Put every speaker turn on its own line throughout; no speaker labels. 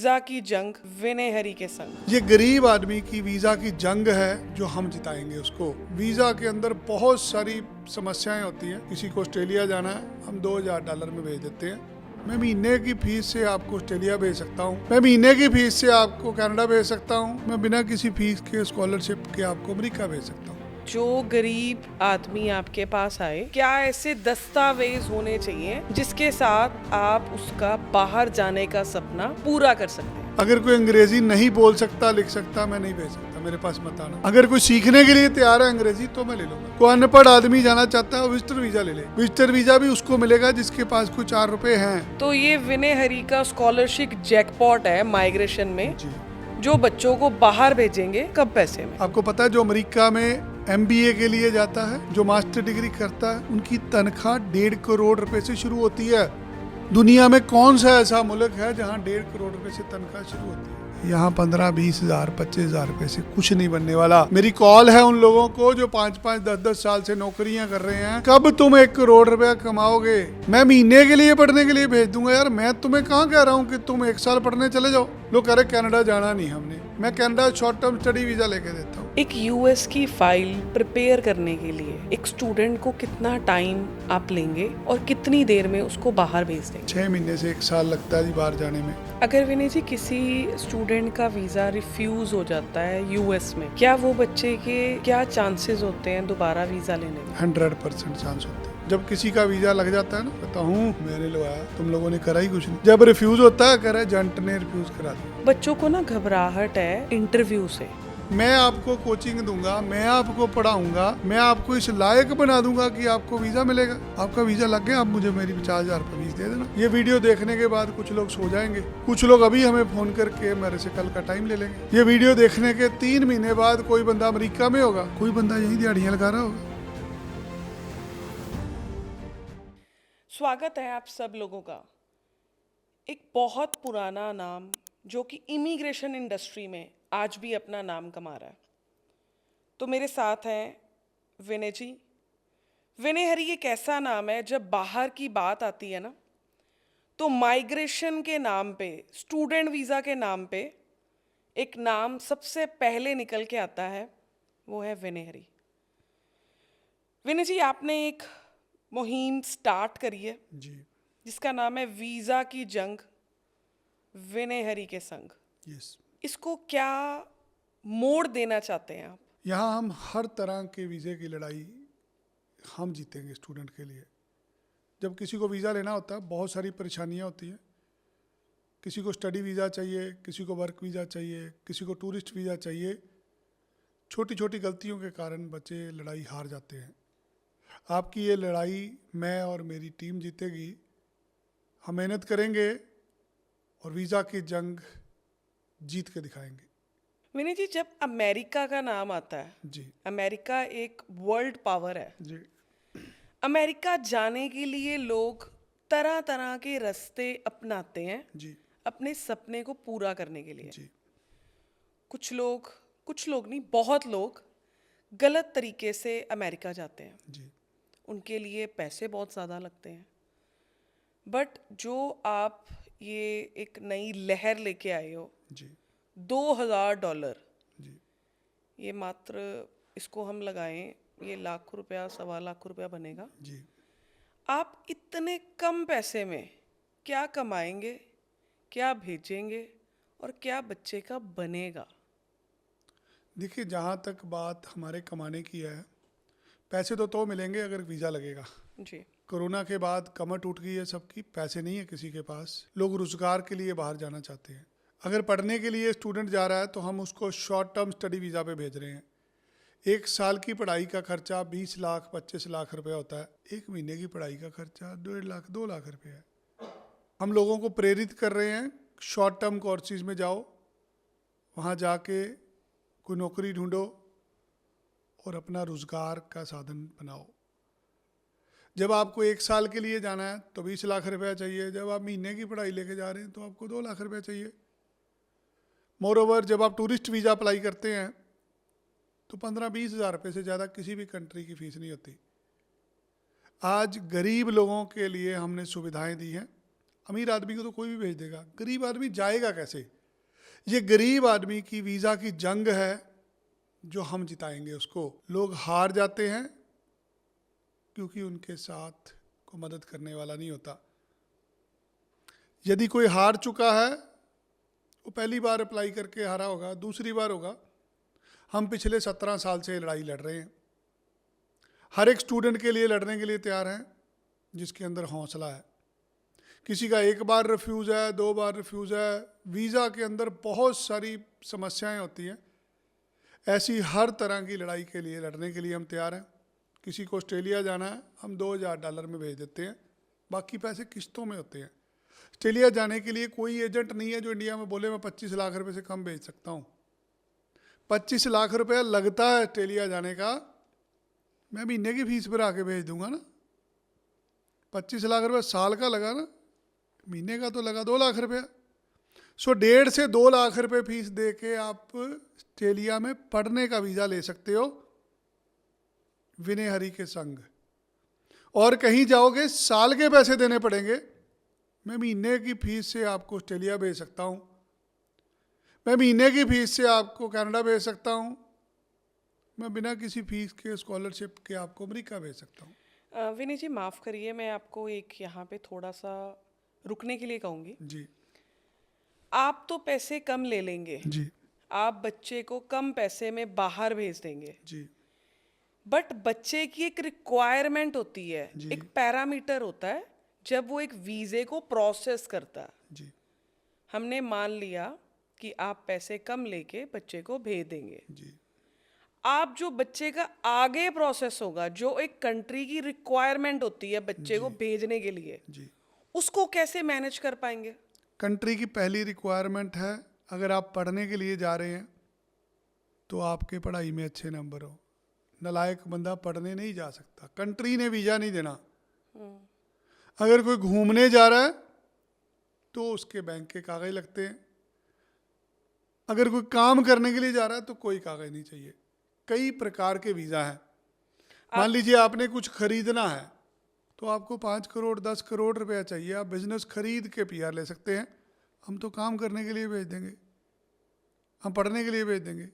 Visa की जंग विनय हरी के संग।
ये गरीब आदमी की वीजा की जंग है जो हम जिताएंगे उसको। वीजा के अंदर बहुत सारी समस्याएं होती हैं। किसी को ऑस्ट्रेलिया जाना है, हम $2000 में भेज देते हैं। मैं महीने की फीस से आपको ऑस्ट्रेलिया भेज सकता हूँ, मैं महीने की फीस से आपको कनाडा भेज सकता हूँ, मैं बिना किसी फीस के स्कॉलरशिप के आपको अमेरिका भेज सकता हूँ।
जो गरीब आदमी आपके पास आए, क्या ऐसे दस्तावेज होने चाहिए जिसके साथ आप उसका बाहर जाने का सपना पूरा कर सकते हैं?
अगर कोई अंग्रेजी नहीं बोल सकता, लिख सकता, मैं नहीं भेज सकता, मेरे पास मत आना। अगर कोई सीखने के लिए तैयार है अंग्रेजी तो मैं ले लूंगा। कोई अनपढ़ आदमी जाना चाहता है, विजिटर वीजा ले ले। विजिटर वीजा भी उसको मिलेगा जिसके पास कोई ₹4 हैं।
तो ये विनय हरी का स्कॉलरशिप जैकपॉट है माइग्रेशन में,
जी,
जो बच्चों को बाहर भेजेंगे कब पैसे में।
आपको पता है जो अमेरिका में MBA के लिए जाता है, जो मास्टर डिग्री करता है, उनकी तनख्वाह ₹1.5 करोड़ से शुरू होती है। दुनिया में कौन सा ऐसा मुल्क है जहां ₹1.5 करोड़ से तनख्वाह शुरू होती है? यहाँ 15-20 हजार 25 हजार रुपए से कुछ नहीं बनने वाला। मेरी कॉल है उन लोगों को जो 5-5 10-10 साल से नौकरियां कर रहे हैं। कब तुम ₹1 करोड़ कमाओगे? मैं महीने के लिए पढ़ने के लिए भेज दूंगा। यार मैं तुम्हें कहाँ कह रहा हूँ कि तुम 1 साल पढ़ने चले जाओ। लोग कह रहे कनाडा जाना नहीं हमने। मैं Canada short term study visa लेके देता हूँ।
एक US की फाइल प्रिपेयर करने के लिए एक स्टूडेंट को कितना टाइम आप लेंगे और कितनी देर में उसको बाहर भेज देंगे?
6 महीने से 1 साल लगता है जी बाहर जाने में।
अगर विनय जी किसी स्टूडेंट का वीजा रिफ्यूज हो जाता है US में, क्या वो बच्चे के क्या चांसेस होते हैं दोबारा वीजा लेने में?
100% चांस होते हैं। जब किसी का वीजा लग जाता है ना, कहता हूँ मैंने लगवाया, तुम लोगों ने करा ही कुछ नहीं। जब रिफ्यूज होता है, कह रहा है एजेंट ने रिफ्यूज करा दिया।
बच्चों को ना घबराहट है इंटरव्यू से।
मैं आपको कोचिंग दूंगा, मैं आपको पढ़ाऊंगा, मैं आपको इस लायक बना दूंगा कि आपको वीजा मिलेगा। आपका वीजा लग गया, आप मुझे मेरी 50,000 रुपये फीस दे देना। ये वीडियो देखने के बाद कुछ लोग सो जाएंगे, कुछ लोग अभी हमें फोन करके मेरे से कल का टाइम ले लेंगे। ये वीडियो देखने के 3 महीने बाद कोई बंदा अमेरिका में होगा, कोई बंदा यही दिहाड़ियां लगा रहा होगा।
स्वागत है आप सब लोगों का। एक बहुत पुराना नाम जो कि इमिग्रेशन इंडस्ट्री में आज भी अपना नाम कमा रहा है। तो मेरे साथ हैं विनय जी। विनय हरी एक ऐसा नाम है, जब बाहर की बात आती है ना, तो माइग्रेशन के नाम पे, स्टूडेंट वीज़ा के नाम पे एक नाम सबसे पहले निकल के आता है, वो है विनय हरी। विनय जी, आपने एक मुहिम स्टार्ट करी है
जी,
जिसका नाम है वीज़ा की जंग विनय हरी के संग।
यस।
इसको क्या मोड़ देना चाहते हैं आप?
यहाँ हम हर तरह के वीज़े की लड़ाई हम जीतेंगे स्टूडेंट के लिए। जब किसी को वीज़ा लेना होता है, बहुत सारी परेशानियाँ होती हैं। किसी को स्टडी वीज़ा चाहिए, किसी को वर्क वीज़ा चाहिए, किसी को टूरिस्ट वीज़ा चाहिए। छोटी छोटी गलतियों के कारण बच्चे लड़ाई हार जाते हैं। आपकी ये लड़ाई मैं और मेरी टीम जीतेगी। हम मेहनत करेंगे और वीज़ा की जंग जीत के दिखाएंगे।
विनय जी, जब अमेरिका का नाम आता है,
जी
अमेरिका एक वर्ल्ड पावर है।
जी
अमेरिका जाने के लिए लोग तरह तरह के रास्ते अपनाते हैं
जी
अपने सपने को पूरा करने के लिए।
जी
कुछ लोग नहीं, बहुत लोग गलत तरीके से अमेरिका जाते हैं।
जी
उनके लिए पैसे बहुत ज़्यादा लगते हैं। बट जो आप ये एक नई लहर लेके आए हो,
जी
$2,000,
जी
ये मात्र, इसको हम लगाएं, ये लाख रुपया, 1.25 लाख रुपया बनेगा।
जी
आप इतने कम पैसे में क्या कमाएंगे, क्या भेजेंगे और क्या बच्चे का बनेगा?
देखिए, जहाँ तक बात हमारे कमाने की है, पैसे तो मिलेंगे अगर वीज़ा लगेगा।
जी।
कोरोना के बाद कमर टूट गई है सबकी, पैसे नहीं है किसी के पास। लोग रोजगार के लिए बाहर जाना चाहते हैं। अगर पढ़ने के लिए स्टूडेंट जा रहा है तो हम उसको शॉर्ट टर्म स्टडी वीज़ा पे भेज रहे हैं। 1 साल की पढ़ाई का खर्चा 20 लाख 25 लाख रुपए होता है। 1 महीने की पढ़ाई का खर्चा 1.5 लाख 2 लाख रुपए है। हम लोगों को प्रेरित कर रहे हैं, शॉर्ट टर्म कोर्सेज में जाओ, वहाँ जाके कोई नौकरी ढूंढो और अपना रोजगार का साधन बनाओ। जब आपको 1 साल के लिए जाना है तो 20 लाख रुपया चाहिए। जब आप महीने की पढ़ाई लेके जा रहे हैं तो आपको 2 लाख रुपया चाहिए। मोर ओवर, जब आप टूरिस्ट वीज़ा अप्लाई करते हैं तो 15-20 हज़ार रुपये से ज़्यादा किसी भी कंट्री की फ़ीस नहीं होती। आज गरीब लोगों के लिए हमने सुविधाएं दी हैं। अमीर आदमी को तो कोई भी भेज देगा, गरीब आदमी जाएगा कैसे? ये गरीब आदमी की वीज़ा की जंग है जो हम जिताएंगे उसको। लोग हार जाते हैं क्योंकि उनके साथ को मदद करने वाला नहीं होता। यदि कोई हार चुका है, वो पहली बार अप्लाई करके हारा होगा, दूसरी बार होगा। हम पिछले 17 साल से लड़ाई लड़ रहे हैं। हर एक स्टूडेंट के लिए लड़ने के लिए तैयार हैं जिसके अंदर हौसला है। किसी का एक बार रिफ्यूज़ है, 2 बार रिफ्यूज़ है। वीज़ा के अंदर बहुत सारी समस्याएं होती हैं। ऐसी हर तरह की लड़ाई के लिए लड़ने के लिए हम तैयार हैं। किसी को ऑस्ट्रेलिया जाना है, हम $2000 में भेज देते हैं, बाकी पैसे किस्तों में होते हैं। ऑस्ट्रेलिया जाने के लिए कोई एजेंट नहीं है जो इंडिया में बोले मैं 25 लाख रुपए से कम भेज सकता हूँ। 25 लाख रुपया लगता है ऑस्ट्रेलिया जाने का, मैं महीने की फीस भरा के भेज दूंगा ना। 25 लाख रुपया साल का लगा ना, महीने का तो लगा 2 लाख रुपया। सो 1.5 से 2 लाख रुपए फीस दे के आप ऑस्ट्रेलिया में पढ़ने का वीज़ा ले सकते हो विनय हरी के संग। और कहीं जाओगे साल के पैसे देने पड़ेंगे। मैं महीने की फीस से आपको ऑस्ट्रेलिया भेज सकता हूँ, मैं महीने की फीस से आपको कनाडा भेज सकता हूँ, मैं बिना किसी फीस के स्कॉलरशिप के आपको अमेरिका भेज सकता हूँ।
विनय जी माफ़ करिए, मैं आपको एक यहाँ पे थोड़ा सा रुकने के लिए कहूँगी।
जी
आप तो पैसे कम ले लेंगे,
जी
आप बच्चे को कम पैसे में बाहर भेज देंगे,
जी
बट बच्चे की एक रिक्वायरमेंट होती है,
जी।
एक पैरामीटर होता है जब वो एक वीज़े को प्रोसेस करता है।
जी
हमने मान लिया कि आप पैसे कम लेके बच्चे को भेज देंगे।
जी
आप जो बच्चे का आगे प्रोसेस होगा, जो एक कंट्री की रिक्वायरमेंट होती है बच्चे को भेजने के लिए,
जी।
उसको कैसे मैनेज कर पाएंगे?
कंट्री की पहली रिक्वायरमेंट है, अगर आप पढ़ने के लिए जा रहे हैं तो आपके पढ़ाई में अच्छे नंबर हो। नालायक बंदा पढ़ने नहीं जा सकता, कंट्री ने वीज़ा नहीं देना। अगर कोई घूमने जा रहा है तो उसके बैंक के कागज लगते हैं। अगर कोई काम करने के लिए जा रहा है तो कोई कागज नहीं चाहिए। कई प्रकार के वीज़ा हैं। मान लीजिए आपने कुछ खरीदना है तो आपको 5 करोड़ 10 करोड़ रुपया चाहिए, आप बिजनेस खरीद के पीआर ले सकते हैं। हम तो काम करने के लिए भेज देंगे, हम पढ़ने के लिए भेज देंगे,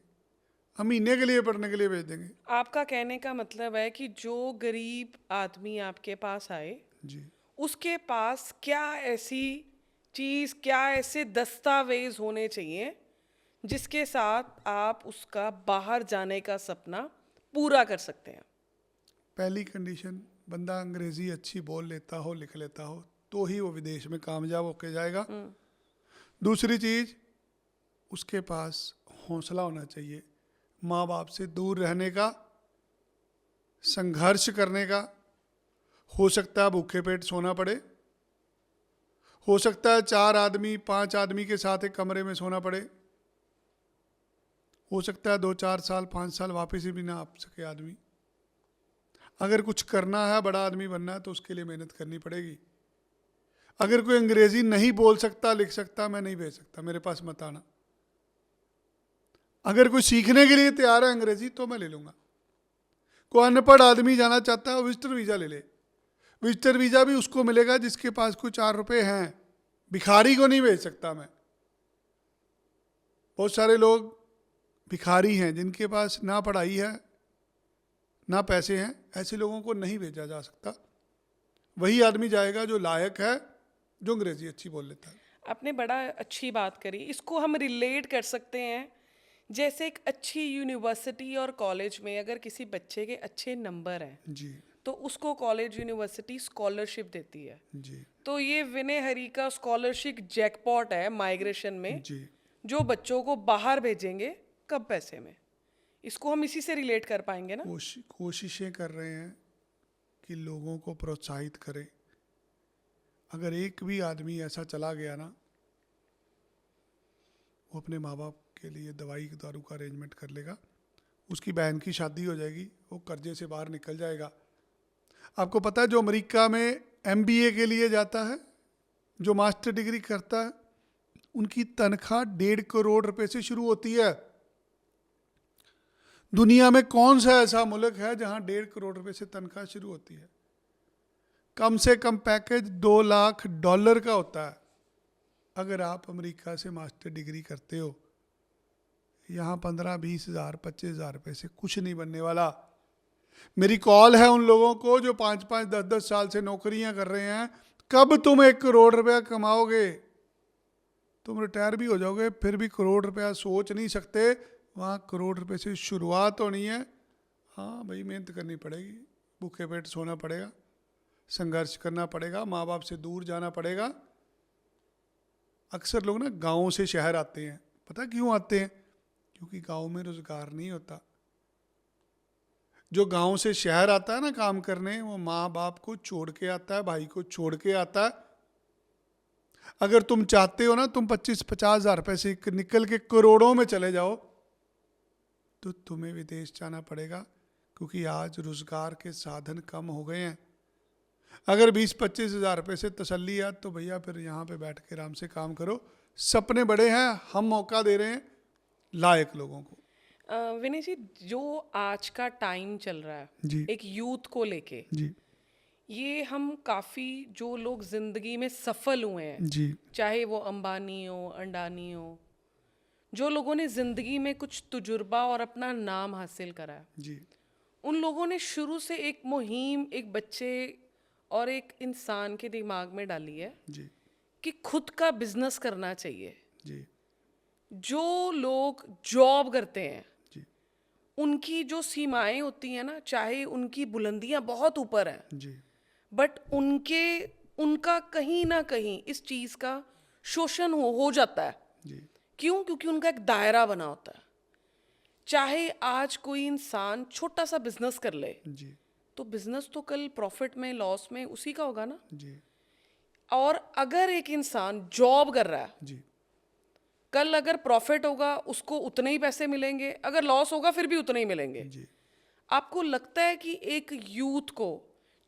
हम महीने के लिए पढ़ने के लिए भेज देंगे।
आपका कहने का मतलब है कि जो गरीब आदमी आपके पास आए,
जी
उसके पास क्या ऐसी चीज़, क्या ऐसे दस्तावेज होने चाहिए जिसके साथ आप उसका बाहर जाने का सपना पूरा कर सकते हैं?
पहली कंडीशन, बंदा अंग्रेज़ी अच्छी बोल लेता हो, लिख लेता हो, तो ही वो विदेश में कामयाब होके जाएगा। दूसरी चीज़, उसके पास हौसला होना चाहिए, माँ बाप से दूर रहने का, संघर्ष करने का। हो सकता है भूखे पेट सोना पड़े, हो सकता है 4 आदमी 5 आदमी के साथ एक कमरे में सोना पड़े, हो सकता है 2-4 साल 5 साल वापस ही भी ना आ सके आदमी। अगर कुछ करना है, बड़ा आदमी बनना है, तो उसके लिए मेहनत करनी पड़ेगी। अगर कोई अंग्रेजी नहीं बोल सकता, लिख सकता, मैं नहीं भेज सकता, मेरे पास मत आना। अगर कोई सीखने के लिए तैयार है अंग्रेजी तो मैं ले लूँगा। कोई अनपढ़ आदमी जाना चाहता है, विजिटर वीज़ा ले ले। विजिटर वीज़ा भी उसको मिलेगा जिसके पास कोई 4 रुपये हैं। भिखारी को नहीं भेज सकता मैं। बहुत सारे लोग भिखारी हैं जिनके पास ना पढ़ाई है ना पैसे हैं, ऐसे लोगों को नहीं भेजा जा सकता। वही आदमी जाएगा जो लायक है, जो अंग्रेजी अच्छी बोल लेता है।
आपने बड़ा अच्छी बात करी। इसको हम रिलेट कर सकते हैं, जैसे एक अच्छी यूनिवर्सिटी और कॉलेज में अगर किसी बच्चे के अच्छे नंबर हैं
जी
तो उसको कॉलेज यूनिवर्सिटी स्कॉलरशिप देती है।
जी
तो ये विनय हरी का स्कॉलरशिप जैकपॉट है माइग्रेशन में,
जी
जो बच्चों को बाहर भेजेंगे कब पैसे में। इसको हम इसी से रिलेट कर पाएंगे ना।
कोशिशें कर रहे हैं कि लोगों को प्रोत्साहित करें। अगर एक भी आदमी ऐसा चला गया ना, वो अपने माँ बाप के लिए दवाई दारू का अरेंजमेंट कर लेगा, उसकी बहन की शादी हो जाएगी, वो कर्जे से बाहर निकल जाएगा। आपको पता है जो अमेरिका में MBA के लिए जाता है, जो मास्टर डिग्री करता है, उनकी तनख्वाह 1.5 करोड़ रुपए से शुरू होती है। दुनिया में कौन सा ऐसा मुल्क है जहां 1.5 करोड़ रुपए से तनख्वाह शुरू होती है? कम से कम पैकेज $2 लाख का होता है। अगर आप अमेरिका से मास्टर डिग्री करते हो, यहाँ 15-20 हज़ार 25 हज़ार रुपये से कुछ नहीं बनने वाला। मेरी कॉल है उन लोगों को जो 5-5 10-10 साल से नौकरियां कर रहे हैं, कब तुम 1 करोड़ रुपया कमाओगे? तुम रिटायर भी हो जाओगे फिर भी करोड़ रुपया सोच नहीं सकते। वहाँ करोड़ रुपये से शुरुआत होनी है। हाँ भाई, मेहनत करनी पड़ेगी, भूखे पेट सोना पड़ेगा, संघर्ष करना पड़ेगा, माँ बाप से दूर जाना पड़ेगा। अक्सर लोग ना गाँव से शहर आते हैं, पता क्यों आते हैं? क्योंकि गाँव में रोजगार नहीं होता। जो गांव से शहर आता है ना काम करने, वो माँ बाप को छोड़ के आता है, भाई को छोड़ के आता है। अगर तुम चाहते हो ना तुम 25-50 हज़ार रुपये से निकल के करोड़ों में चले जाओ, तो तुम्हें विदेश जाना पड़ेगा, क्योंकि आज रोजगार के साधन कम हो गए हैं। अगर 20-25 हज़ार रुपये से तसल्ली है तो भैया फिर यहाँ पे बैठ के आराम से काम करो। सपने बड़े हैं, हम मौका दे रहे हैं लायक लोगों को।
विनय जी, जो आज का टाइम चल रहा है
जी
एक यूथ को लेके,
जी
ये हम काफ़ी जो लोग ज़िंदगी में सफल हुए हैं,
जी
चाहे वो अंबानी हो, अंडानी हो, जो लोगों ने ज़िंदगी में कुछ तजुर्बा और अपना नाम हासिल करा है,
जी
उन लोगों ने शुरू से एक मुहिम एक बच्चे और एक इंसान के दिमाग में डाली है
जी
कि खुद का बिजनेस करना चाहिए।
जी
जो लोग जॉब करते हैं
जी
उनकी जो सीमाएं होती हैं ना, चाहे उनकी बुलंदियां बहुत ऊपर हैं,
जी
बट उनका कहीं ना कहीं इस चीज़ का शोषण हो जाता है।
जी
क्यों? क्योंकि उनका एक दायरा बना होता है। चाहे आज कोई इंसान छोटा सा बिजनेस कर ले,
जी
तो बिजनेस तो कल प्रॉफिट में लॉस में उसी का होगा ना।
जी
और अगर एक इंसान जॉब कर रहा है,
जी
कल अगर प्रॉफिट होगा उसको उतने ही पैसे मिलेंगे, अगर लॉस होगा फिर भी उतने ही मिलेंगे।
जी
आपको लगता है कि एक यूथ को,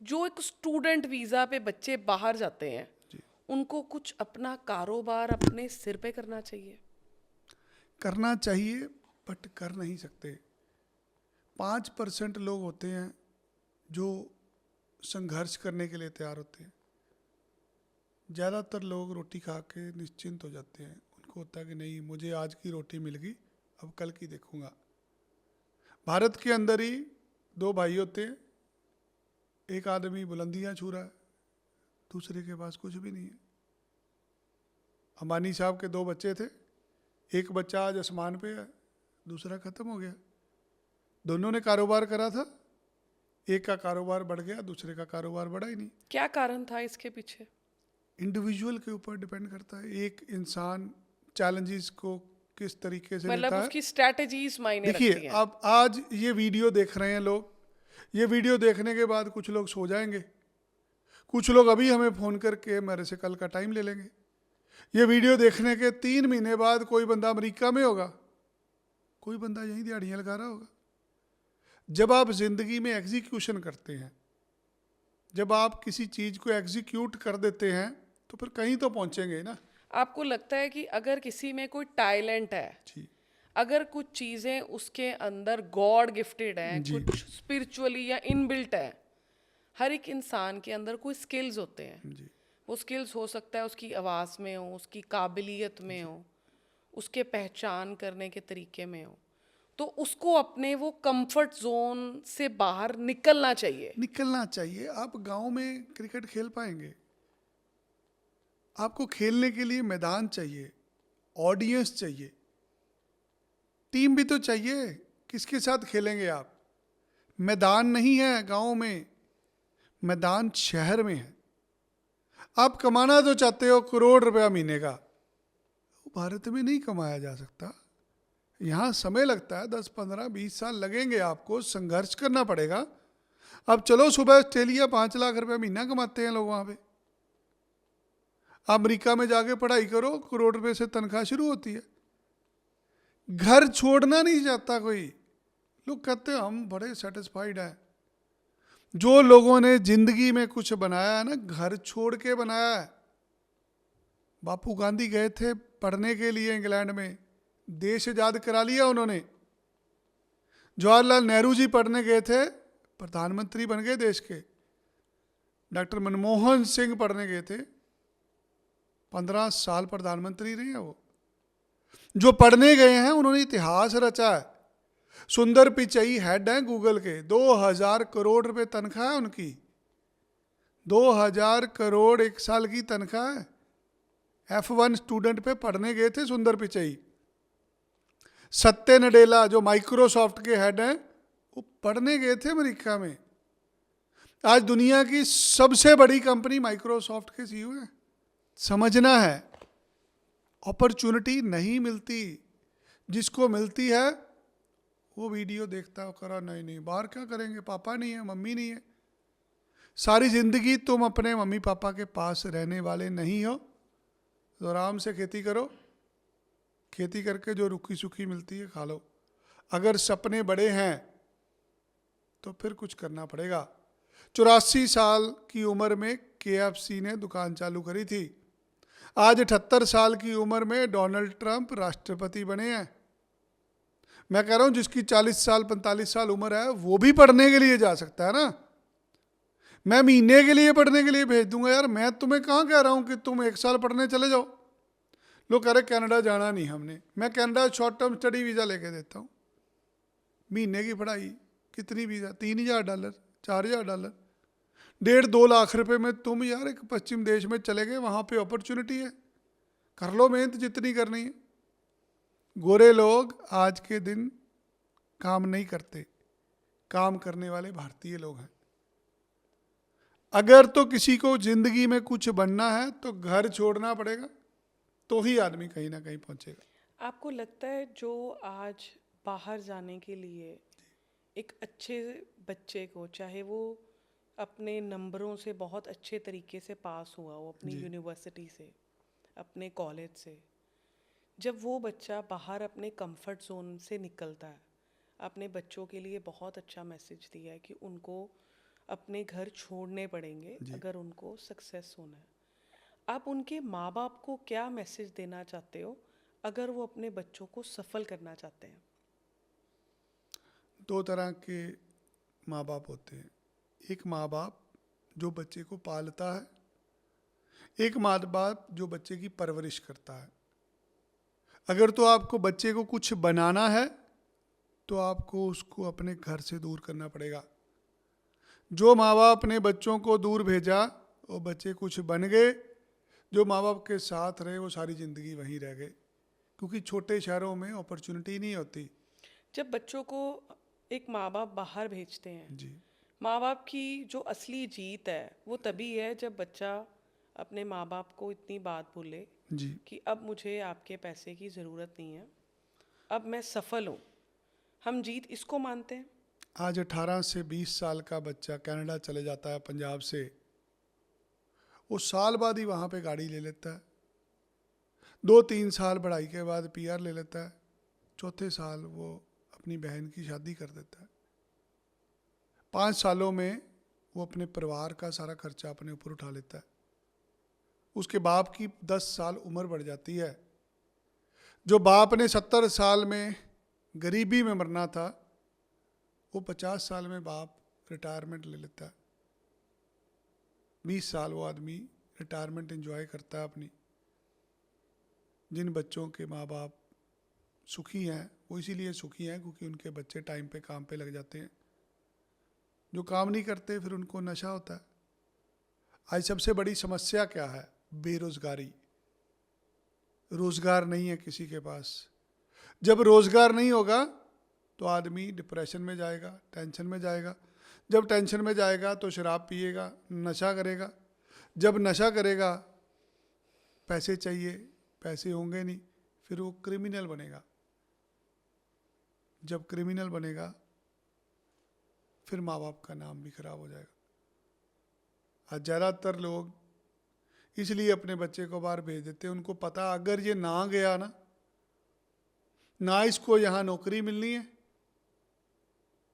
जो एक स्टूडेंट वीज़ा पे बच्चे बाहर जाते हैं,
जी
उनको कुछ अपना कारोबार अपने सिर पे करना चाहिए?
करना चाहिए, बट कर नहीं सकते। 5% लोग होते हैं जो संघर्ष करने के लिए तैयार होते हैं। ज़्यादातर लोग रोटी खा के निश्चिंत हो जाते हैं। उनको होता है कि नहीं, मुझे आज की रोटी मिल गई, अब कल की देखूंगा। भारत के अंदर ही 2 भाई होते हैं, एक आदमी बुलंदियां छू रहा है, दूसरे के पास कुछ भी नहीं है। अंबानी साहब के 2 बच्चे थे, एक बच्चा आज आसमान पे है, दूसरा खत्म हो गया। दोनों ने कारोबार करा था, एक का कारोबार बढ़ गया, दूसरे का कारोबार बढ़ा ही नहीं।
क्या कारण था इसके पीछे?
इंडिविजुअल के ऊपर डिपेंड करता है, एक इंसान चैलेंजेस को किस तरीके से
मतलब
लेता है।
उसकी स्ट्रैटेजीज मायने रखती
देखिए,
हैं।
अब आज ये वीडियो देख रहे हैं लोग, ये वीडियो देखने के बाद कुछ लोग सो जाएंगे, कुछ लोग अभी हमें फ़ोन करके मेरे से कल का टाइम ले लेंगे। ये वीडियो देखने के 3 महीने बाद कोई बंदा अमेरिका में होगा, कोई बंदा यहीं दिहाड़ियाँ लगा रहा होगा। जब आप ज़िंदगी में एग्जीक्यूशन करते हैं, जब आप किसी चीज़ को एग्जीक्यूट कर देते हैं, तो फिर कहीं तो पहुँचेंगे ना।
आपको लगता है कि अगर किसी में कोई टैलेंट है,
जी
अगर कुछ चीज़ें उसके अंदर गॉड गिफ्टेड हैं,
जी।
कुछ स्पिरिचुअली या इनबिल्ट है, हर एक इंसान के अंदर कोई स्किल्स होते हैं।
जी
वो स्किल्स हो सकता है उसकी आवाज़ में हो, उसकी काबिलियत में हो, उसके पहचान करने के तरीके में हो, तो उसको अपने वो कंफर्ट जोन से बाहर निकलना चाहिए।
निकलना चाहिए। आप गांव में क्रिकेट खेल पाएंगे? आपको खेलने के लिए मैदान चाहिए, ऑडियंस चाहिए, टीम भी तो चाहिए। किसके साथ खेलेंगे आप? मैदान नहीं है गांव में, मैदान शहर में है। आप कमाना तो चाहते हो करोड़ रुपया महीने का, भारत में नहीं कमाया जा सकता। यहाँ समय लगता है, 10, 15, 20 साल लगेंगे, आपको संघर्ष करना पड़ेगा। अब चलो, सुबह ऑस्ट्रेलिया 5 लाख रुपया महीना कमाते हैं लोग वहाँ पे। अमेरिका में जाके पढ़ाई करो, करोड़ रुपए से तनख्वाह शुरू होती है। घर छोड़ना नहीं चाहता कोई। लोग कहते हैं हम बड़े सेटिस्फाइड हैं। जो लोगों ने जिंदगी में कुछ बनाया है ना, घर छोड़ के बनाया है। बापू गांधी गए थे पढ़ने के लिए इंग्लैंड में, देश आजाद करा लिया उन्होंने। जवाहरलाल नेहरू जी पढ़ने गए थे, प्रधानमंत्री बन गए देश के। डॉक्टर मनमोहन सिंह पढ़ने गए थे, 15 साल प्रधानमंत्री रहे हैं वो। जो पढ़ने गए हैं उन्होंने इतिहास रचा है। सुंदर पिचई हेड हैं गूगल के, 2000 करोड़ रुपए तनख्वाह है उनकी, 2000 करोड़ एक साल की तनख्वाह है। F1 स्टूडेंट पे पढ़ने गए थे सुंदर पिचई। सत्य नडेला जो माइक्रोसॉफ्ट के हेड हैं, वो पढ़ने गए थे अमेरिका में। आज दुनिया की सबसे बड़ी कंपनी माइक्रोसॉफ्ट के सीईओ हैं। समझना है, अपॉर्चुनिटी नहीं मिलती, जिसको मिलती है वो वीडियो देखता है, करा नहीं बाहर क्या करेंगे, पापा नहीं है, मम्मी नहीं है। सारी जिंदगी तुम अपने मम्मी पापा के पास रहने वाले नहीं हो, तो आराम से खेती करो, खेती करके जो रुखी सुखी मिलती है खा लो। अगर सपने बड़े हैं तो फिर कुछ करना पड़ेगा। 84 साल की उम्र में KFC ने दुकान चालू करी थी। आज 78 साल की उम्र में डोनाल्ड ट्रंप राष्ट्रपति बने हैं। मैं कह रहा हूं जिसकी 40 साल 45 साल उम्र है वो भी पढ़ने के लिए जा सकता है ना। मैं महीने के लिए पढ़ने के लिए भेज दूंगा यार। मैं तुम्हें कहाँ कह रहा हूं कि तुम 1 साल पढ़ने चले जाओ। लोग कह रहे कनाडा जाना नहीं हमने, मैं Canada short term study visa लेके देता हूँ। महीने की पढ़ाई कितनी वीज़ा, $3000, $4000, 1.5-2 लाख रुपए में तुम यार एक पश्चिम देश में चले गए, वहाँ पे अपॉर्चुनिटी है, कर लो मेहनत जितनी करनी है। गोरे लोग आज के दिन काम नहीं करते, काम करने वाले भारतीय लोग हैं। अगर तो किसी को जिंदगी में कुछ बनना है तो घर छोड़ना पड़ेगा, तो ही आदमी कहीं ना कहीं पहुंचेगा।
आपको लगता है जो आज बाहर जाने के लिए एक अच्छे बच्चे को, चाहे वो अपने नंबरों से बहुत अच्छे तरीके से पास हुआ हो, अपनी यूनिवर्सिटी से, अपने कॉलेज से, जब वो बच्चा बाहर अपने कंफर्ट जोन से निकलता है, अपने बच्चों के लिए बहुत अच्छा मैसेज दिया है कि उनको अपने घर छोड़ने पड़ेंगे अगर उनको सक्सेस होना है। आप उनके माँ बाप को क्या मैसेज देना चाहते हो अगर वो अपने बच्चों को सफल करना चाहते हैं?
2 तरह के माँ बाप होते हैं। एक माँ बाप जो बच्चे को पालता है, एक माँ बाप जो बच्चे की परवरिश करता है। अगर तो आपको बच्चे को कुछ बनाना है तो आपको उसको अपने घर से दूर करना पड़ेगा। जो माँ बाप अपने बच्चों को दूर भेजा वो बच्चे कुछ बन गए, जो माँ बाप के साथ रहे वो सारी ज़िंदगी वहीं रह गए, क्योंकि छोटे शहरों में अपॉर्चुनिटी नहीं होती।
जब बच्चों को एक माँ बाप बाहर भेजते हैं,
जी
माँ बाप की जो असली जीत है वो तभी है जब बच्चा अपने माँ बाप को इतनी बात बोले
जी
कि अब मुझे आपके पैसे की ज़रूरत नहीं है, अब मैं सफल हूँ। हम जीत इसको मानते हैं।
आज 18 से 20 साल का बच्चा कनाडा चले जाता है पंजाब से, वो साल बाद ही वहाँ पे गाड़ी ले लेता है, 2-3 साल पढ़ाई के बाद PR ले लेता है, चौथे साल वो अपनी बहन की शादी कर देता है। 5 सालों में वो अपने परिवार का सारा खर्चा अपने ऊपर उठा लेता है। उसके बाप की 10 साल उम्र बढ़ जाती है। जो बाप ने 70 साल में गरीबी में मरना था, वो 50 साल में बाप रिटायरमेंट ले लेता है। 20 साल वो आदमी रिटायरमेंट एंजॉय करता है अपनी। जिन बच्चों के माँ बाप सुखी हैं वो इसीलिए सुखी हैं क्योंकि उनके बच्चे टाइम पे काम पे लग जाते हैं। जो काम नहीं करते फिर उनको नशा होता है। आज सबसे बड़ी समस्या क्या है? बेरोजगारी। रोजगार नहीं है किसी के पास। जब रोजगार नहीं होगा तो आदमी डिप्रेशन में जाएगा, टेंशन में जाएगा। जब टेंशन में जाएगा तो शराब पिएगा, नशा करेगा। जब नशा करेगा, पैसे चाहिए, पैसे होंगे नहीं, फिर वो क्रिमिनल बनेगा। जब क्रिमिनल बनेगा फिर माँ बाप का नाम भी खराब हो जाएगा। आज ज़्यादातर लोग इसलिए अपने बच्चे को बाहर भेज देते हैं, उनको पता अगर ये ना गया ना इसको यहाँ नौकरी मिलनी है,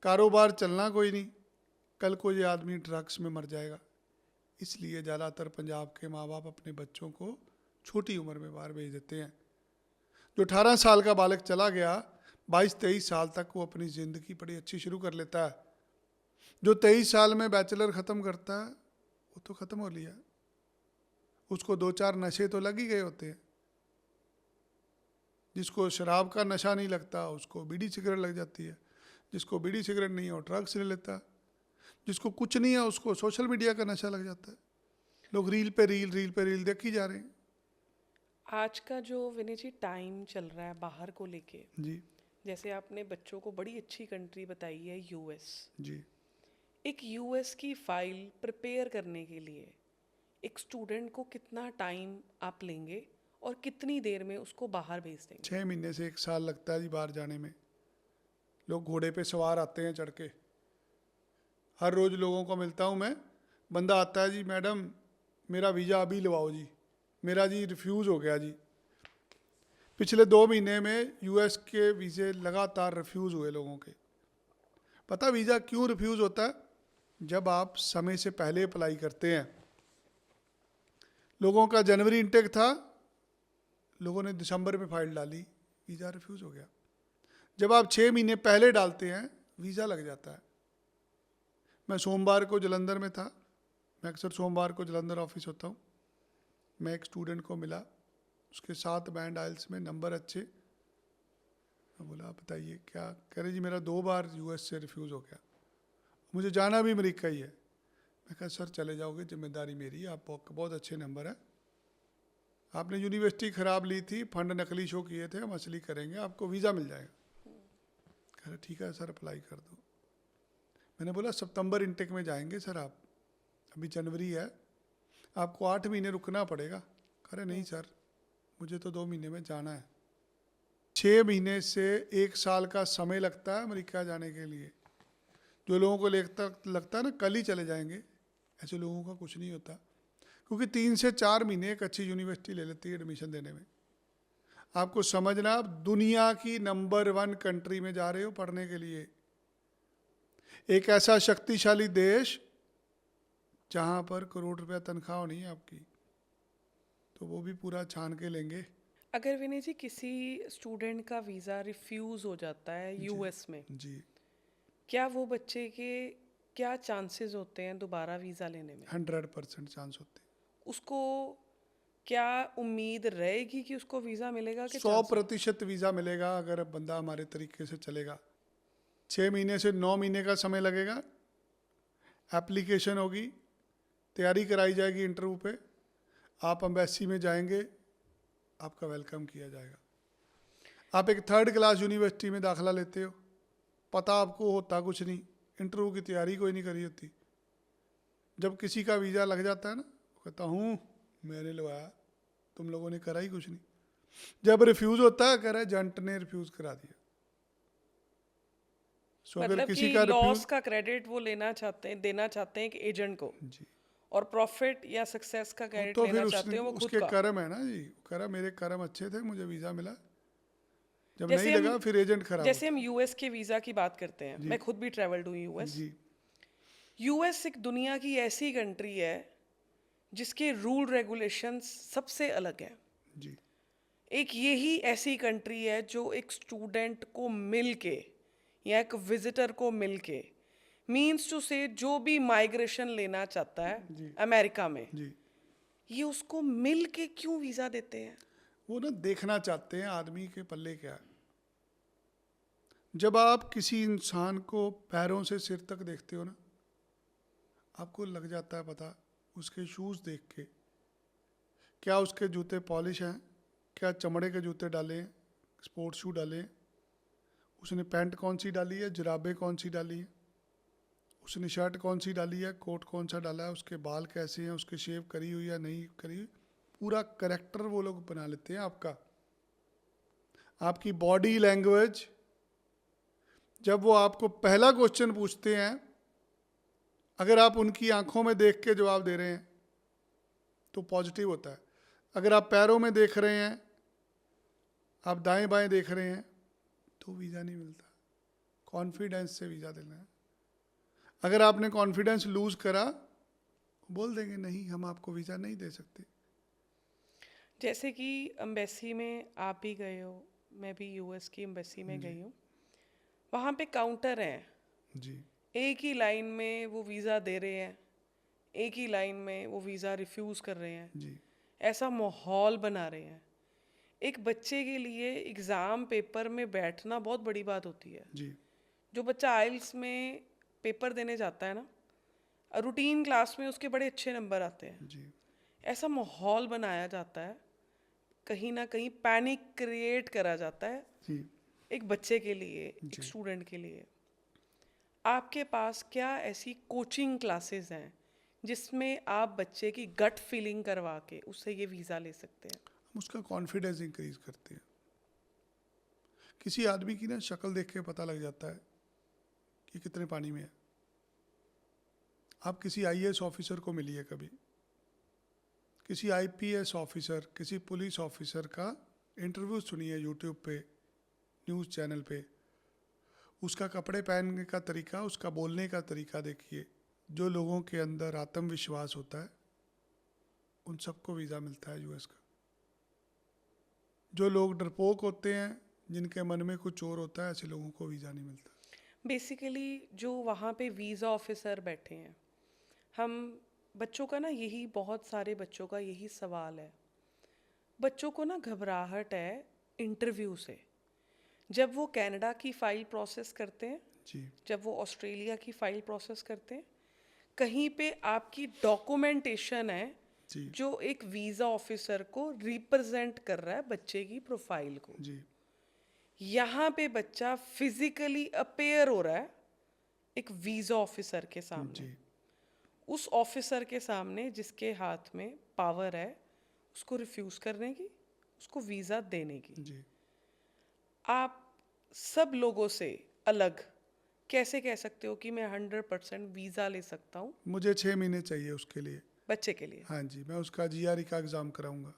कारोबार चलना कोई नहीं, कल को ये आदमी ड्रग्स में मर जाएगा। इसलिए ज़्यादातर पंजाब के माँ बाप अपने बच्चों को छोटी उम्र में बाहर भेज देते हैं। जो 18 साल का बालक चला गया, 22-23 साल तक वो अपनी ज़िंदगी बड़ी अच्छी शुरू कर लेता है। जो 23 साल में बैचलर ख़त्म करता है वो तो ख़त्म हो लिया, उसको 2-4 नशे तो लग ही गए होते हैं। जिसको शराब का नशा नहीं लगता उसको बीड़ी सिगरेट लग जाती है, जिसको बीड़ी सिगरेट नहीं है वो ड्रग्स ले लेता है, जिसको कुछ नहीं है उसको सोशल मीडिया का नशा लग जाता है। लोग रील पे रील देख ही जा रहे हैं।
आज का जो विनय जी टाइम चल रहा है बाहर को लेके,
जी
जैसे आपने बच्चों को बड़ी अच्छी कंट्री बताई है यूएस।
जी।
एक यूएस की फाइल प्रिपेयर करने के लिए एक स्टूडेंट को कितना टाइम आप लेंगे और कितनी देर में उसको बाहर भेज देंगे?
6 महीने से 1 साल लगता है जी बाहर जाने में। लोग घोड़े पे सवार आते हैं चढ़ के। हर रोज़ लोगों को मिलता हूँ मैं, बंदा आता है जी मैडम मेरा वीज़ा अभी लवाओ जी, मेरा जी रिफ्यूज़ हो गया जी। पिछले 2 महीने में यूएस के वीज़े लगातार रिफ्यूज़ हुए लोगों के। पता वीज़ा क्यों रिफ्यूज़ होता है? जब आप समय से पहले अप्लाई करते हैं। लोगों का जनवरी इंटेक था, लोगों ने दिसंबर में फाइल डाली, वीज़ा रिफ्यूज़ हो गया। जब आप 6 महीने पहले डालते हैं वीज़ा लग जाता है। मैं सोमवार को जलंधर में था, मैं अक्सर सोमवार को जलंधर ऑफिस होता हूँ। मैं एक स्टूडेंट को मिला, उसके 7 बैंड आइल्स में नंबर अच्छे। मैं बोला आप बताइए क्या? कह रहे जी मेरा 2 बार यूएस से रिफ्यूज़ हो गया, मुझे जाना भी अमेरिका ही है। मैं कहा सर चले जाओगे, जिम्मेदारी मेरी है, आपको बहुत अच्छे नंबर है, आपने यूनिवर्सिटी ख़राब ली थी, फंड नकली शो किए थे, हम असली करेंगे, आपको वीज़ा मिल जाएगा। कह रहे ठीक है सर अप्लाई कर दो। मैंने बोला सितंबर इंटेक में जाएंगे सर आप, अभी जनवरी है, आपको 8 महीने रुकना पड़ेगा। कह रहे नहीं सर मुझे तो 2 महीने में जाना है। 6 महीने से 1 साल का समय लगता है अमेरिका जाने के लिए। जो लोगों को लगता है ना कल ही चले जाएंगे, ऐसे लोगों का कुछ नहीं होता, क्योंकि 3 से 4 महीने एक अच्छी यूनिवर्सिटी ले लेती है एडमिशन देने में। आपको समझना, आप दुनिया की नंबर 1 कंट्री में जा रहे हो पढ़ने के लिए, एक ऐसा शक्तिशाली देश जहां पर करोड़ रुपया तनख्वाह नहीं है आपकी, तो वो भी पूरा छान के लेंगे।
अगर विनय जी किसी स्टूडेंट का वीज़ा रिफ्यूज़ हो जाता है यूएस में,
जी
क्या वो बच्चे के क्या चांसेस होते हैं दोबारा वीज़ा लेने में?
100% चांस होते हैं।
उसको क्या उम्मीद रहेगी कि उसको वीज़ा मिलेगा कि चांस?
100% वीज़ा मिलेगा अगर बंदा हमारे तरीके से चलेगा। 6 महीने से 9 महीने का समय लगेगा, एप्लीकेशन होगी, तैयारी कराई जाएगी इंटरव्यू पे, आप एम्बेसी में जाएंगे, आपका वेलकम किया जाएगा। आप एक 3rd क्लास यूनिवर्सिटी में दाखिला लेते हो, पता आपको होता कुछ नहीं, इंटरव्यू की तैयारी कोई नहीं करी होती। जब किसी का वीज़ा लग जाता है ना, कहता हूँ मैंने लगवाया, तुम लोगों ने करा ही कुछ नहीं। जब रिफ्यूज़ होता है कह रहा है जंट ने रिफ्यूज़ करा दिया। अगर
मतलब
किसी
कि
का
लॉस
रिफ्यूज
का क्रेडिट वो देना चाहते हैं एक एजेंट को,
जी,
और प्रॉफिट या सक्सेस का क्रेडिट
तो
लेना
फिर
चाहते
उसने
हैं वो खुद
उसके
का।
कर्म है ना जी, करा मेरे कर्म अच्छे थे, मुझे वीज़ा मिला। जब नहीं
जैसे हम
लगा फिर एजेंट खराब
जैसे
होता
हम यूएस के वीज़ा की बात करते हैं,
जी।
मैं खुद भी ट्रैवल्ड हूँ यूएस।
जी
यूएस एक दुनिया की ऐसी कंट्री है जिसके रूल रेगुलेशंस सबसे अलग हैं।
जी
एक यही ऐसी कंट्री है जो एक स्टूडेंट को मिल के या एक विजिटर को मिल के, मीन्स टू से जो भी माइग्रेशन लेना चाहता है
जी
अमेरिका में,
जी।
ये उसको मिल के क्यों वीज़ा देते हैं?
वो ना देखना चाहते हैं आदमी के पल्ले क्या है। जब आप किसी इंसान को पैरों से सिर तक देखते हो ना, आपको लग जाता है पता, उसके शूज़ देख के, क्या उसके जूते पॉलिश हैं, क्या चमड़े के जूते डाले हैं, स्पोर्ट्स शू डाले हैं, उसने पैंट कौन सी डाली है, जुराबें कौन सी डाली हैं, उसने शर्ट कौन सी डाली है, कोट कौन सा डाला है, उसके बाल कैसे हैं, उसकी शेव करी हुई या नहीं करी हुई, पूरा करेक्टर वो लोग बना लेते हैं आपका। आपकी बॉडी लैंग्वेज, जब वो आपको पहला क्वेश्चन पूछते हैं, अगर आप उनकी आंखों में देख के जवाब दे रहे हैं तो पॉजिटिव होता है। अगर आप पैरों में देख रहे हैं, आप दाएं बाएं देख रहे हैं, तो वीज़ा नहीं मिलता। कॉन्फिडेंस से वीज़ा देना है। अगर आपने कॉन्फिडेंस लूज करा, बोल देंगे नहीं हम आपको वीज़ा नहीं दे सकते।
जैसे कि एम्बेसी में आप भी गए हो, मैं भी यूएस की एम्बेसी में गई हूँ। वहाँ पे काउंटर हैं,
जी
एक ही लाइन में वो वीज़ा दे रहे हैं, एक ही लाइन में वो वीज़ा रिफ्यूज़ कर रहे हैं।
जी
ऐसा माहौल बना रहे हैं। एक बच्चे के लिए एग्ज़ाम पेपर में बैठना बहुत बड़ी बात होती है।
जी
जो बच्चा आइल्स में पेपर देने जाता है ना, रूटीन क्लास में उसके बड़े अच्छे नंबर आते हैं।
जी
ऐसा माहौल बनाया जाता है, कहीं ना कहीं पैनिक क्रिएट करा जाता है
जी
एक बच्चे के लिए, एक
जी
स्टूडेंट के लिए। आपके पास क्या ऐसी कोचिंग क्लासेस हैं जिसमें आप बच्चे की गट फीलिंग करवा के उससे ये वीज़ा ले सकते हैं?
हम उसका कॉन्फिडेंस इंक्रीज करते हैं। किसी आदमी की ना शक्ल देख के पता लग जाता है कि कितने पानी में है। आप किसी आईएएस ऑफिसर को मिलिए कभी, किसी आईपीएस ऑफिसर, किसी पुलिस ऑफिसर का इंटरव्यू सुनिए यूट्यूब पे, न्यूज़ चैनल पे। उसका कपड़े पहनने का तरीका, उसका बोलने का तरीका देखिए। जो लोगों के अंदर आत्मविश्वास होता है उन सबको वीज़ा मिलता है यूएस का। जो लोग डरपोक होते हैं, जिनके मन में कुछ और होता है, ऐसे लोगों को वीज़ा नहीं मिलता।
बेसिकली जो वहाँ पे वीज़ा ऑफिसर बैठे हैं, हम बच्चों का ना, यही बहुत सारे बच्चों का यही सवाल है। बच्चों को ना घबराहट है इंटरव्यू से। जब वो कनाडा की फ़ाइल प्रोसेस करते हैं,
जी
जब वो ऑस्ट्रेलिया की फ़ाइल प्रोसेस करते हैं, कहीं पे आपकी डॉक्यूमेंटेशन है
जी
जो एक वीज़ा ऑफिसर को रिप्रेजेंट कर रहा है बच्चे की प्रोफाइल को।
जी
यहाँ पे बच्चा फिजिकली अपेयर हो रहा है एक वीज़ा ऑफिसर के सामने,
जी
उस ऑफिसर के सामने जिसके हाथ में पावर है उसको रिफ्यूज़ करने की, उसको वीज़ा देने की।
जी
आप सब लोगों से अलग कैसे कह सकते हो कि मैं 100% वीज़ा ले सकता हूँ
मुझे 6 महीने चाहिए उसके लिए।
बच्चे के लिए?
हाँ जी, मैं उसका जीआरई का एग्ज़ाम कराऊंगा,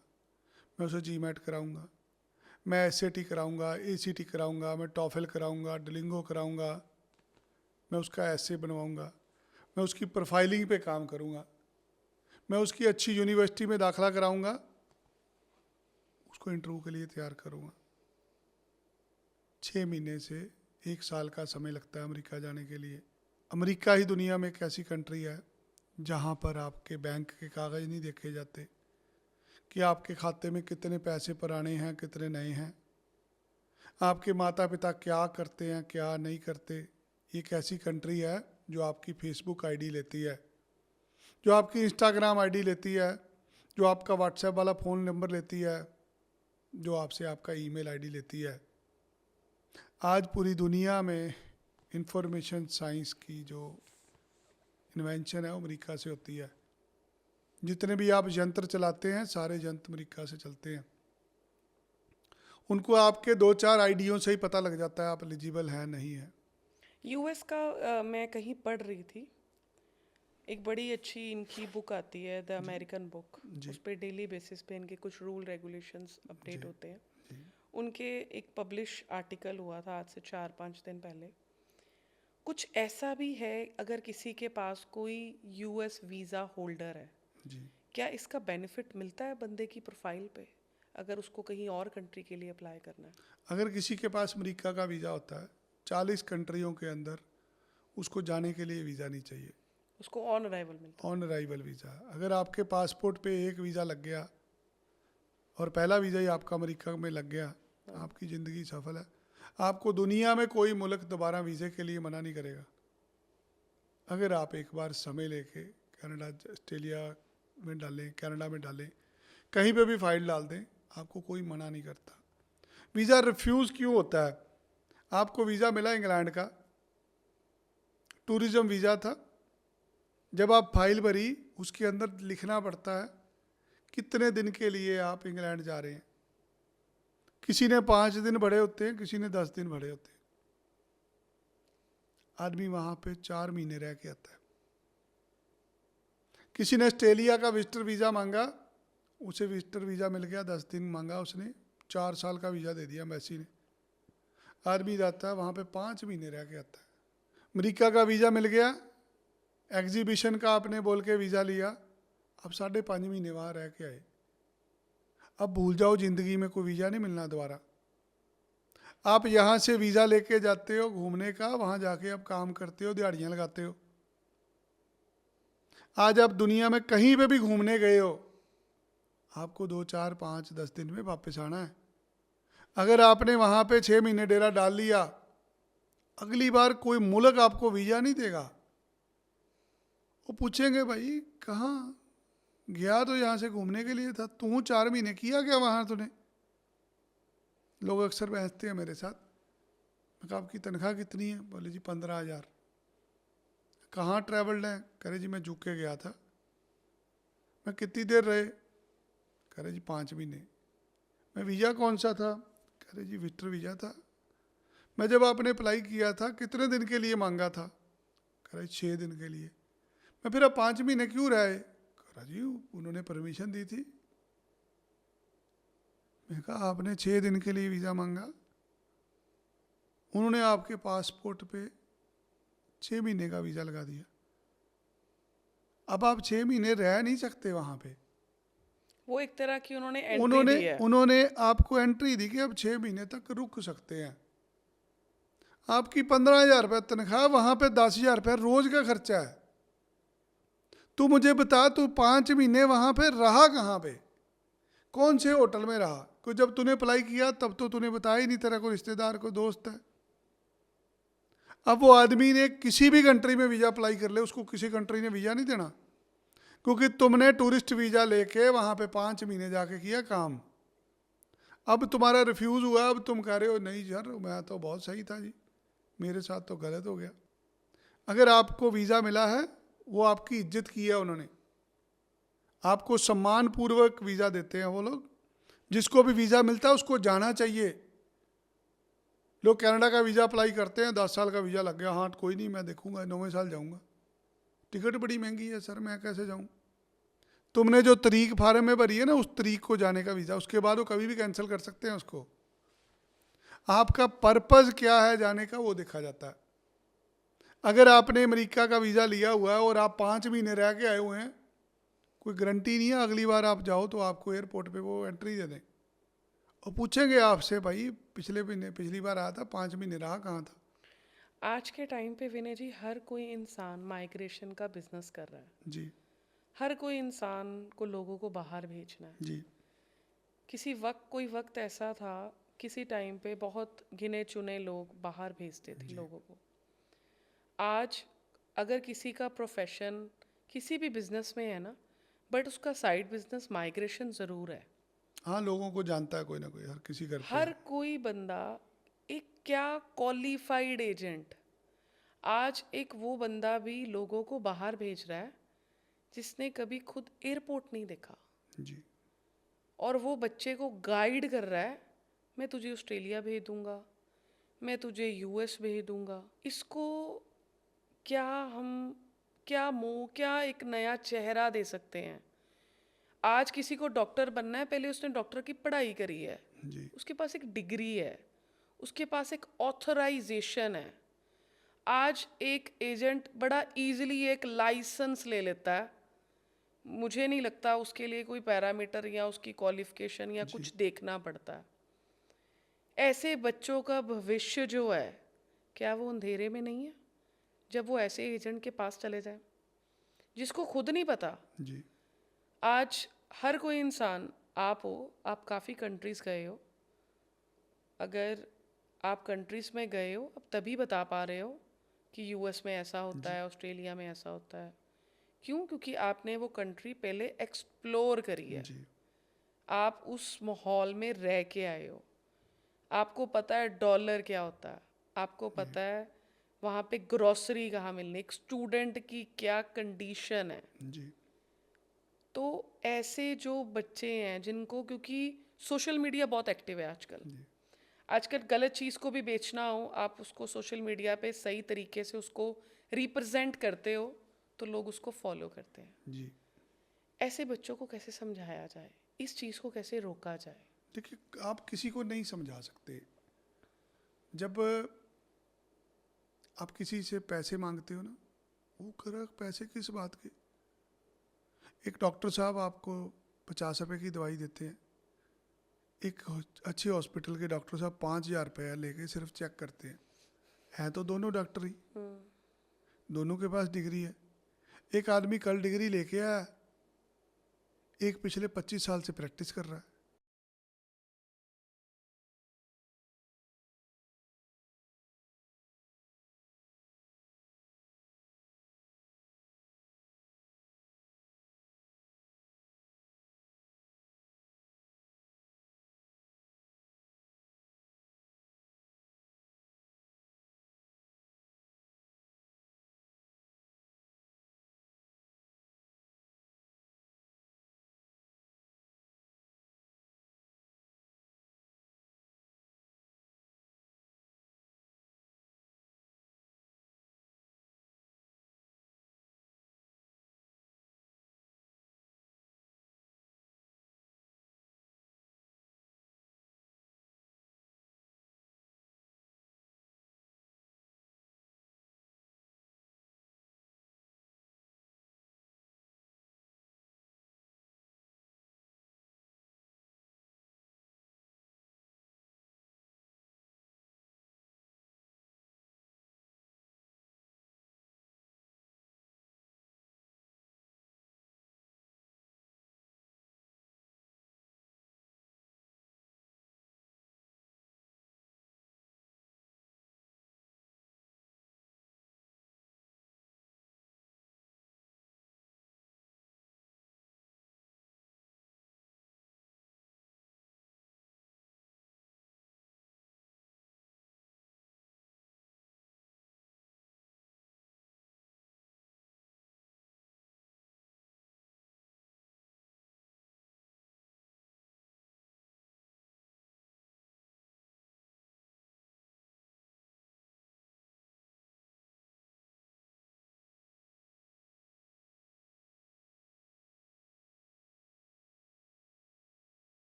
मैं उसे जीमैट कराऊंगा, मैं एसएटी कराऊंगा, एसीटी कराऊंगा, मैं टॉफल कराऊंगा, डुओलिंगो कराऊंगा, मैं उसका एसे बनवाऊंगा, मैं उसकी प्रोफाइलिंग पे काम करूंगा, मैं उसकी अच्छी यूनिवर्सिटी में दाखला कराऊंगा, उसको इंटरव्यू के लिए तैयार करूंगा। 6 महीने से 1 साल का समय लगता है अमेरिका जाने के लिए। अमेरिका ही दुनिया में एक ऐसी कंट्री है जहाँ पर आपके बैंक के कागज़ नहीं देखे जाते कि आपके खाते में कितने पैसे पुराने हैं, कितने नए हैं, आपके माता पिता क्या करते हैं, क्या नहीं करते। एक ऐसी कंट्री है जो आपकी फेसबुक आईडी लेती है, जो आपकी इंस्टाग्राम आईडी लेती है, जो आपका व्हाट्सएप वाला फ़ोन नंबर लेती है, जो आपसे आपका ईमेल आईडी लेती है। आज पूरी दुनिया में इंफॉर्मेशन साइंस की जो इन्वेंशन है वो अमेरिका से होती है। जितने भी आप यंत्र चलाते हैं सारे यंत्र अमेरिका से चलते हैं। उनको आपके 2-4 आईडियों से ही पता लग जाता है आप एलिजिबल हैं नहीं है।
यूएस का मैं कहीं पढ़ रही थी, एक बड़ी अच्छी इनकी बुक आती है द अमेरिकन बुक,
जी
उस पर डेली बेसिस पे इनके कुछ रूल रेगुलेशंस अपडेट
जी
होते हैं।
जी
उनके एक पब्लिश आर्टिकल हुआ था आज से 4-5 दिन पहले। कुछ ऐसा भी है, अगर किसी के पास कोई यूएस वीज़ा होल्डर है,
जी
क्या इसका बेनिफिट मिलता है बंदे की प्रोफाइल पे अगर उसको कहीं और कंट्री के लिए अप्लाई करना है?
अगर किसी के पास अमेरिका का वीज़ा होता है, 40 कंट्रियों के अंदर उसको जाने के लिए वीज़ा नहीं चाहिए,
उसको ऑन अराइवल मिलता
ऑन अराइवल वीज़ा। अगर आपके पासपोर्ट पे एक वीज़ा लग गया और पहला वीज़ा ही आपका अमेरिका में लग गया, आपकी ज़िंदगी सफल है। आपको दुनिया में कोई मुल्क दोबारा वीज़े के लिए मना नहीं करेगा। अगर आप एक बार समय लेके कनाडा, ऑस्ट्रेलिया में डालें, कनाडा में डालें, कहीं पे भी फाइल डाल दें, आपको कोई मना नहीं करता। वीज़ा रिफ्यूज़ क्यों होता है? आपको वीज़ा मिला इंग्लैंड का, टूरिज़्म वीज़ा था। जब आप फाइल भरी उसके अंदर लिखना पड़ता है कितने दिन के लिए आप इंग्लैंड जा रहे हैं। किसी ने 5 दिन भरे होते हैं, किसी ने 10 दिन भरे होते हैं। आदमी वहाँ पे 4 महीने रह के आता है। किसी ने ऑस्ट्रेलिया का विजिटर वीज़ा मांगा, उसे विजिटर वीज़ा मिल गया, 10 दिन मांगा उसने, 4 साल का वीज़ा दे दिया एम्बेसी ने। आदमी जाता है वहाँ पे 5 महीने रह के आता है। अमेरिका का वीज़ा मिल गया, एग्जीबिशन का आपने बोल के वीज़ा लिया, अब 5.5 महीने वहाँ रह के आए। अब भूल जाओ, ज़िंदगी में कोई वीज़ा नहीं मिलना दोबारा। आप यहाँ से वीज़ा लेके जाते हो घूमने का, वहाँ जाके आप काम करते हो, दिहाड़ियाँ लगाते हो। आज आप दुनिया में कहीं पे भी घूमने गए हो, आपको 2, 4, 5, 10 दिन में वापस आना है। अगर आपने वहाँ पे 6 महीने डेरा डाल लिया, अगली बार कोई मुल्क आपको वीज़ा नहीं देगा। वो पूछेंगे भाई कहाँ गया, तो यहाँ से घूमने के लिए था, तू 4 महीने किया क्या वहाँ तूने? लोग अक्सर बहसते हैं मेरे साथ। मैं कहा आपकी तनख्वाह कितनी है? बोले जी 15,000। कहाँ ट्रैवल्ड है? करे जी मैं यूके गया था। मैं कितनी देर रहे? करे जी 5 महीने। मैं वीज़ा कौन सा था? करे जी विजिटर वीज़ा था। मैं जब आपने अप्लाई किया था कितने दिन के लिए मांगा था? करे 6 दिन के लिए। मैं फिर अब 5 महीने क्यों रहे? करा जी उन्होंने परमिशन दी थी। मैं कहा आपने 6 दिन के लिए वीज़ा मांगा, उन्होंने आपके पासपोर्ट पे 6 महीने का वीज़ा लगा दिया। अब आप 6 महीने रह नहीं सकते वहाँ पे।
वो एक तरह की उन्होंने एंट्री दी है।
उन्होंने आपको एंट्री दी कि अब 6 महीने तक रुक सकते हैं। आपकी 15,000 रुपये तनख्वाह, वहाँ पे 10,000 रुपये रोज का खर्चा है। तू मुझे बता, तू 5 महीने वहाँ पे रहा कहाँ पे? कौन से होटल में रहा? कोई जब तूने अप्लाई किया तब तो तूने बताया ही नहीं, तेरा कोई रिश्तेदार कोई दोस्त है। अब वो आदमी ने किसी भी कंट्री में वीज़ा अप्लाई कर ले, उसको किसी कंट्री ने वीज़ा नहीं देना, क्योंकि तुमने टूरिस्ट वीज़ा लेके वहाँ पे 5 महीने जाके किया काम। अब तुम्हारा रिफ्यूज़ हुआ, अब तुम कह रहे हो नहीं सर मैं तो बहुत सही था जी, मेरे साथ तो गलत हो गया। अगर आपको वीज़ा मिला है, वो आपकी इज्जत की है उन्होंने, आपको सम्मान पूर्वक वीज़ा देते हैं वो लोग। जिसको भी वीज़ा मिलता है उसको जाना चाहिए। लोग कनाडा का वीज़ा अप्लाई करते हैं, 10 साल का वीज़ा लग गया, हाँ कोई नहीं मैं देखूंगा 9वें साल जाऊंगा। टिकट बड़ी महंगी है सर, मैं कैसे जाऊं? तुमने जो तरीक फार्म में भरी है ना, उस तरीक को जाने का वीज़ा, उसके बाद वो कभी भी कैंसिल कर सकते हैं उसको। आपका पर्पज़ क्या है जाने का, वो देखा जाता है। अगर आपने अमेरिका का वीज़ा लिया हुआ है और आप 5 महीने रह के आए हुए हैं, कोई गारंटी नहीं है अगली बार आप जाओ तो आपको एयरपोर्ट पे वो एंट्री दे दें। और पूछेंगे आपसे भाई पिछले महीने पिछली बार आया था, 5 महीने रहा कहाँ था?
आज के टाइम पे विनय जी हर कोई इंसान माइग्रेशन का बिजनेस कर रहा है।
जी
हर कोई इंसान को लोगों को बाहर भेजना है।
जी
कोई वक्त ऐसा था, किसी टाइम पे बहुत गिने चुने लोग बाहर भेजते थे लोगों को। आज अगर किसी का प्रोफेशन किसी भी बिजनेस में है ना, बट उसका साइड बिजनेस माइग्रेशन ज़रूर है।
हाँ, लोगों को जानता है कोई ना कोई, हर किसी घर पे
हर
है।
कोई बंदा एक क्या क्वालिफाइड एजेंट, आज एक वो बंदा भी लोगों को बाहर भेज रहा है जिसने कभी खुद एयरपोर्ट नहीं देखा,
जी
और वो बच्चे को गाइड कर रहा है, मैं तुझे ऑस्ट्रेलिया भेज दूंगा, मैं तुझे यूएस भेज दूंगा। इसको क्या हम क्या एक नया चेहरा दे सकते हैं? आज किसी को डॉक्टर बनना है, पहले उसने डॉक्टर की पढ़ाई करी है,
जी
उसके पास एक डिग्री है, उसके पास एक ऑथराइजेशन है। आज एक एजेंट बड़ा इजीली एक लाइसेंस ले लेता है, मुझे नहीं लगता उसके लिए कोई पैरामीटर या उसकी क्वालिफिकेशन या
जी
कुछ देखना पड़ता है। ऐसे बच्चों का भविष्य जो है, क्या वो अंधेरे में नहीं है जब वो ऐसे एजेंट के पास चले जाए जिसको खुद नहीं पता?
जी
आज हर कोई इंसान, आप काफ़ी कंट्रीज़ गए हो, अगर आप कंट्रीज़ में गए हो अब तभी बता पा रहे हो कि यूएस में ऐसा होता
जी
है, ऑस्ट्रेलिया में ऐसा होता है। क्यों? क्योंकि आपने वो कंट्री पहले एक्सप्लोर करी है,
जी
आप उस माहौल में रह के आए हो, आपको पता है डॉलर क्या होता है, आपको पता है वहाँ पे ग्रोसरी कहाँ मिलनी, एक स्टूडेंट की क्या कंडीशन है।
जी
तो ऐसे जो बच्चे हैं जिनको, क्योंकि सोशल मीडिया बहुत एक्टिव है आजकल,
जी
आजकल गलत चीज़ को भी बेचना हो, आप उसको सोशल मीडिया पे सही तरीके से उसको रिप्रेजेंट करते हो तो लोग उसको फॉलो करते हैं।
जी
ऐसे बच्चों को कैसे समझाया जाए, इस चीज़ को कैसे रोका जाए?
देखिए, आप किसी को नहीं समझा सकते। जब आप किसी से पैसे मांगते हो ना, वो कर पैसे किस बात के? एक डॉक्टर साहब आपको 50 रुपए की दवाई देते हैं, एक अच्छे हॉस्पिटल के डॉक्टर साहब 5,000 रुपया लेके सिर्फ चेक करते हैं तो दोनों डॉक्टर ही, दोनों के पास डिग्री है। एक आदमी कल डिग्री लेके आया, एक पिछले 25 साल से प्रैक्टिस कर रहा है।